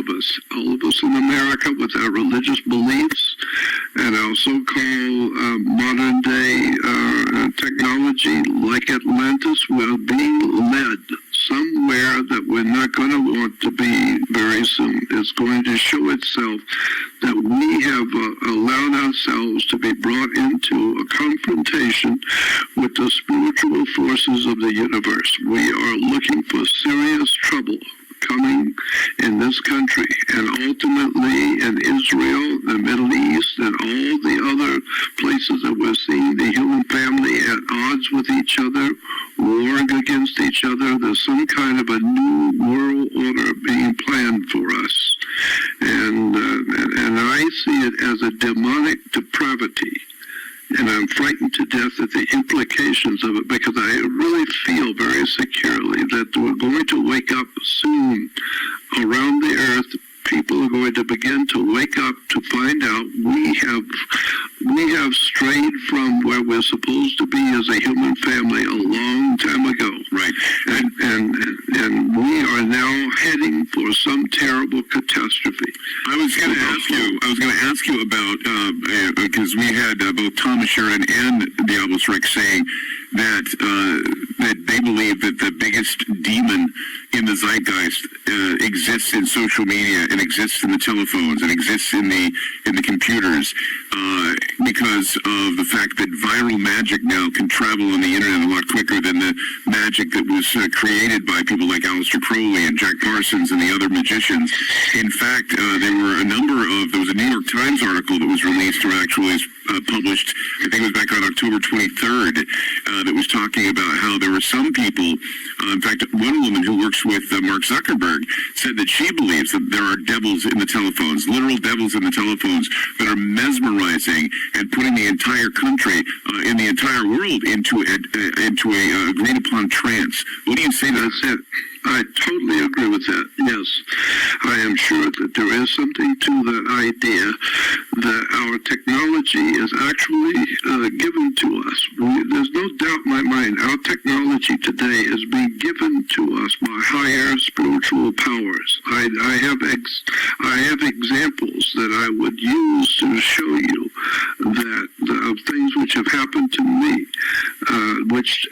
all of us in America with our religious beliefs and our so-called modern-day technology, like Atlantis, we're being led somewhere that we're not going to want to be very soon. It's going to show itself that we have allowed ourselves to be brought into a confrontation with the spiritual forces of the universe. We are looking for serious trouble coming in this country and ultimately in Israel, the Middle East, and all the other places that we're seeing the human family at odds with each other, warring against each other. There's some kind of a new world order being planned for us. And I see it as a demonic depravity. And I'm frightened to death at the implications of it, because I really feel very securely that we're going to wake up soon around the earth. People are going to begin to wake up to find out we have strayed from where we're supposed to be as a human family a long time ago. Right. And we are now heading for some terrible catastrophe. I was going to ask you about, because we had both Thomas Sheridan and Diablos Rex saying that they believe that the biggest demon in the zeitgeist exists in social media and exists in the telephones and exists in the computers, because of the fact that viral magic now can travel on the internet a lot quicker than the magic that was created by people like Aleister Crowley and Jack Parsons and the other magicians. In fact, there was a New York Times article that was released, or actually is published, I think it was back on October 23rd, that was talking about how there were some people, in fact, one woman who works with Mark Zuckerberg said that she believes that there are devils in the telephones, literal devils in the telephones, that are mesmerizing and putting the entire country, in the entire world, into a agreed upon trance. What do you say to that? That's it. I totally agree with that. Yes, I am sure that there is something to that idea that our technology is actually given to us. There's no doubt in my mind our technology today is being given to us by higher spiritual powers. I have examples that I would use to show you that of things which have happened to me, which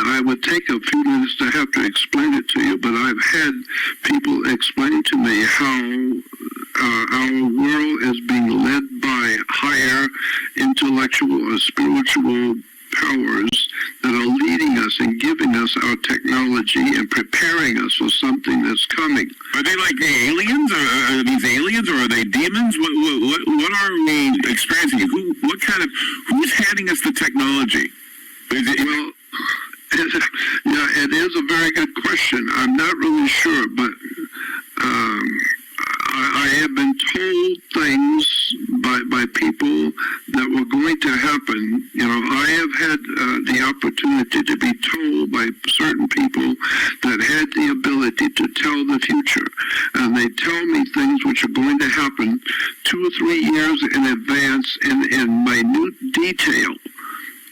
I would take a few minutes to have to explain it to you, but I've had people explain to me how our world is being led by higher intellectual or spiritual powers that are leading us and giving us our technology and preparing us for something that's coming. Are they like the aliens? Are these aliens, or are they demons? What are we experiencing? Who's handing us the technology? It is a very good question. I'm not really sure, but I have been told things by people that were going to happen. I have had the opportunity to be told by certain people that had the ability to tell the future. And they tell me things which are going to happen 2 or 3 years in advance in minute detail.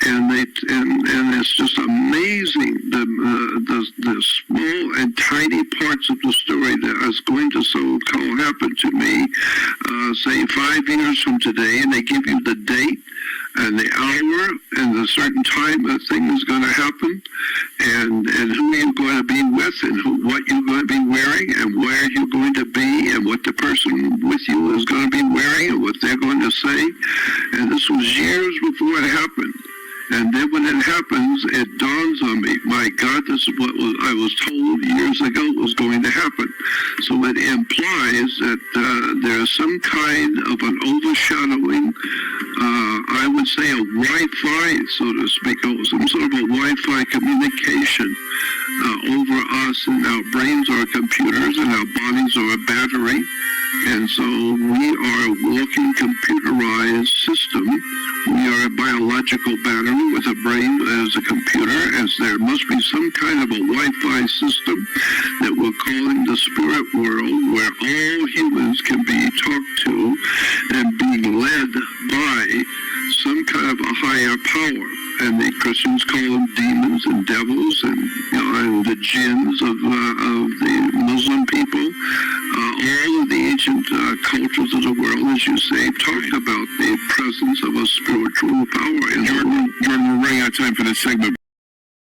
And it's just amazing the small and tiny parts of the story that is going to so-called happen to me, say 5 years from today, and they give you the date and the hour and the certain time that thing is going to happen, and who you're going to be with, and what you're going to be wearing, and where you're going to be, and what the person with you is going to be wearing, and what they're going to say. And this was years before it happened. And then when it happens, it dawns on me, my God, this is what I was told years ago was going to happen. So it implies that there's some kind of an overshadowing, I would say a Wi-Fi, so to speak, some sort of a Wi-Fi communication over us, and our brains are computers and our bodies are a battery. And so we are a walking computerized system. We are a biological battery with a brain as a computer, as there must be some kind of a Wi-Fi system that we're calling the spirit world, where all humans can be talked to and being led by some kind of a higher power. And the Christians call them demons and devils, and the jinns of the Muslim people as you say, talked about the presence of a spiritual power in the world. Jordan, we're running out of time for this segment.